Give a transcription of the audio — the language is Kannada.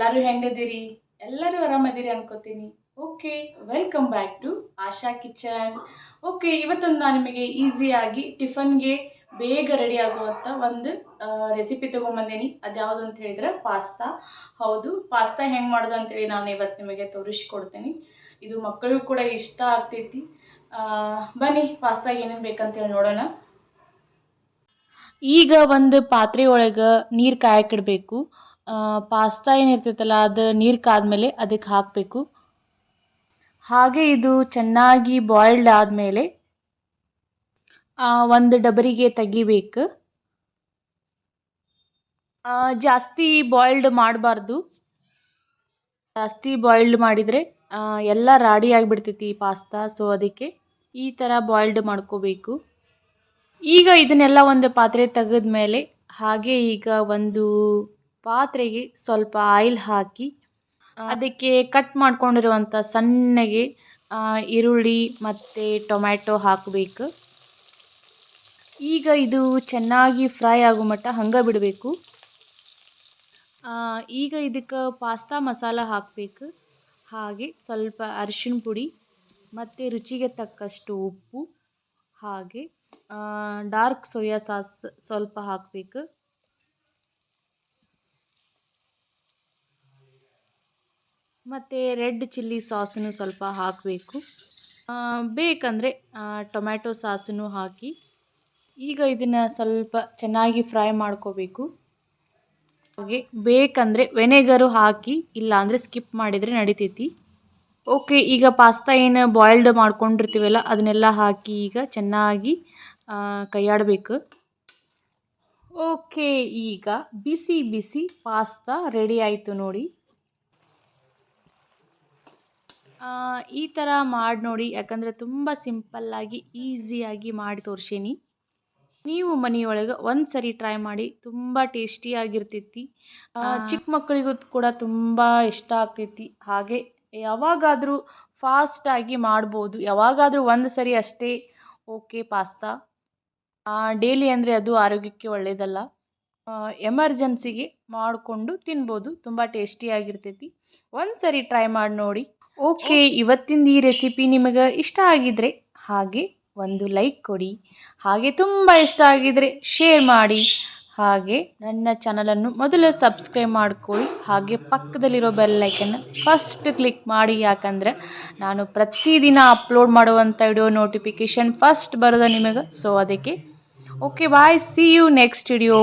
ಎಲ್ಲರೂ ಹೆಂಗದಿರಿ? ಎಲ್ಲರೂ ಆರಾಮದಿರಿ ಅನ್ಕೋತೀನಿ. Okay, welcome back to Asha kitchen. Okay, ಇವತ್ತೊಂದು ನಾನು ನಿಮಗೆ ಈಸಿಯಾಗಿ ಟಿಫನ್ಗೆ ಬೇಗ ರೆಡಿ ಆಗುವಂಥ ಒಂದು ರೆಸಿಪಿ ತೊಗೊಂಬಂದೀನಿ. ಅದ್ಯಾವುದು ಅಂತ ಹೇಳಿದ್ರೆ ಪಾಸ್ತಾ. ಹೌದು, ಪಾಸ್ತಾ ಹೆಂಗೆ ಮಾಡೋದು ಅಂತೇಳಿ ನಾನು ಇವತ್ತು ನಿಮಗೆ ತೋರಿಸ್ಕೊಡ್ತೀನಿ. ಇದು ಮಕ್ಕಳಿಗೂ ಕೂಡ ಇಷ್ಟ ಆಗ್ತೈತಿ. ಬನ್ನಿ ಪಾಸ್ತಾಗೆ ಏನೇನು ಬೇಕಂತೇಳಿ ನೋಡೋಣ. ಈಗ ಒಂದು ಪಾತ್ರೆ ಒಳಗೆ ನೀರು ಕಾಯಕ್ಕಿಡಬೇಕು. ಪಾಸ್ತಾ ಏನಿರ್ತೈತಲ್ಲ ಅದು ನೀರು ಕಾದ್ಮೇಲೆ ಅದಕ್ಕೆ ಹಾಕಬೇಕು. ಹಾಗೆ ಇದು ಚೆನ್ನಾಗಿ ಬಾಯ್ಲ್ಡ್ ಆದಮೇಲೆ ಒಂದು ಡಬರಿಗೆ ತೆಗಿಬೇಕು. ಜಾಸ್ತಿ ಬಾಯ್ಲ್ಡ್ ಮಾಡಬಾರ್ದು. ಜಾಸ್ತಿ ಬಾಯ್ಲ್ಡ್ ಮಾಡಿದರೆ ಎಲ್ಲ ರಾಡಿ ಆಗಿಬಿಡ್ತೈತಿ ಈ ಪಾಸ್ತಾ. ಸೊ ಅದಕ್ಕೆ ಈ ಥರ ಬಾಯ್ಲ್ಡ್ ಮಾಡ್ಕೋಬೇಕು. ಈಗ ಇದನ್ನೆಲ್ಲ ಒಂದು ಪಾತ್ರೆ ತೆಗೆದ್ಮೇಲೆ ಹಾಗೆ ಈಗ ಒಂದು ಪಾತ್ರೆಗೆ ಸ್ವಲ್ಪ ಆಯಿಲ್ ಹಾಕಿ ಅದಕ್ಕೆ ಕಟ್ ಮಾಡ್ಕೊಂಡಿರುವಂಥ ಸಣ್ಣಗೆ ಈರುಳ್ಳಿ ಮತ್ತು ಟೊಮ್ಯಾಟೊ ಹಾಕಬೇಕು. ಈಗ ಇದು ಚೆನ್ನಾಗಿ ಫ್ರೈ ಆಗೋ ಮಟ್ಟ ಹಂಗೆ ಬಿಡಬೇಕು. ಈಗ ಇದಕ್ಕೆ ಪಾಸ್ತಾ ಮಸಾಲ ಹಾಕಬೇಕು. ಹಾಗೆ ಸ್ವಲ್ಪ ಅರಿಶಿಣ ಪುಡಿ ಮತ್ತು ರುಚಿಗೆ ತಕ್ಕಷ್ಟು ಉಪ್ಪು, ಹಾಗೆ ಡಾರ್ಕ್ ಸೋಯಾ ಸಾಸ್ ಸ್ವಲ್ಪ ಹಾಕಬೇಕು. ಮತ್ತು ರೆಡ್ ಚಿಲ್ಲಿ ಸಾಸನ್ನು ಸ್ವಲ್ಪ ಹಾಕಬೇಕು. ಬೇಕಂದರೆ ಟೊಮ್ಯಾಟೊ ಸಾಸನ್ನು ಹಾಕಿ ಈಗ ಇದನ್ನು ಸ್ವಲ್ಪ ಚೆನ್ನಾಗಿ ಫ್ರೈ ಮಾಡ್ಕೋಬೇಕು. ಹಾಗೆ ಬೇಕಂದರೆ ವೆನೆಗರು ಹಾಕಿ, ಇಲ್ಲಾಂದರೆ ಸ್ಕಿಪ್ ಮಾಡಿದರೆ ನಡಿತೈತಿ. ಓಕೆ, ಈಗ ಪಾಸ್ತಾ ಏನು ಬಾಯ್ಲ್ಡ್ ಮಾಡ್ಕೊಂಡಿರ್ತೀವಲ್ಲ ಅದನ್ನೆಲ್ಲ ಹಾಕಿ ಈಗ ಚೆನ್ನಾಗಿ ಕೈಯಾಡಬೇಕು. ಓಕೆ, ಈಗ ಬಿಸಿ ಬಿಸಿ ಪಾಸ್ತಾ ರೆಡಿ ಆಯಿತು ನೋಡಿ. ಈ ಥರ ಮಾಡಿ ನೋಡಿ, ಯಾಕಂದರೆ ತುಂಬ ಸಿಂಪಲ್ಲಾಗಿ ಈಸಿಯಾಗಿ ಮಾಡಿ ತೋರ್ಸೀನಿ. ನೀವು ಮನೆಯೊಳಗೆ ಒಂದು ಸರಿ ಟ್ರೈ ಮಾಡಿ, ತುಂಬ ಟೇಸ್ಟಿಯಾಗಿರ್ತೈತಿ. ಚಿಕ್ಕ ಮಕ್ಕಳಿಗೂ ಕೂಡ ತುಂಬ ಇಷ್ಟ ಆಗ್ತೈತಿ. ಹಾಗೆ ಯಾವಾಗಾದರೂ ಫಾಸ್ಟಾಗಿ ಮಾಡ್ಬೋದು. ಯಾವಾಗಾದರೂ ಒಂದು ಸರಿ ಅಷ್ಟೇ ಓಕೆ ಪಾಸ್ತಾ. ಡೈಲಿ ಅಂದರೆ ಅದು ಆರೋಗ್ಯಕ್ಕೆ ಒಳ್ಳೆಯದಲ್ಲ. ಎಮರ್ಜೆನ್ಸಿಗೆ ಮಾಡಿಕೊಂಡು ತಿನ್ಬೋದು. ತುಂಬ ಟೇಸ್ಟಿಯಾಗಿರ್ತೈತಿ. ಒಂದು ಸರಿ ಟ್ರೈ ಮಾಡಿ ನೋಡಿ. ಓಕೆ, ಇವತ್ತಿಂದ ಈ ರೆಸಿಪಿ ನಿಮಗೆ ಇಷ್ಟ ಆಗಿದ್ರೆ ಹಾಗೆ ಒಂದು ಲೈಕ್ ಕೊಡಿ. ಹಾಗೆ ತುಂಬ ಇಷ್ಟ ಆಗಿದ್ರೆ ಶೇರ್ ಮಾಡಿ. ಹಾಗೆ ನನ್ನ ಚಾನಲನ್ನು ಮೊದಲು ಸಬ್ಸ್ಕ್ರೈಬ್ ಮಾಡ್ಕೊಳ್ಳಿ. ಹಾಗೆ ಪಕ್ಕದಲ್ಲಿರೋ ಬೆಲ್ ಐಕನ್ನ ಫಸ್ಟ್ ಕ್ಲಿಕ್ ಮಾಡಿ, ಯಾಕಂದರೆ ನಾನು ಪ್ರತಿದಿನ ಅಪ್ಲೋಡ್ ಮಾಡುವಂಥ ವಿಡಿಯೋ ನೋಟಿಫಿಕೇಷನ್ ಫಸ್ಟ್ ಬರೋದು ನಿಮಗೆ. ಸೊ ಅದಕ್ಕೆ okay, bye, see you next video.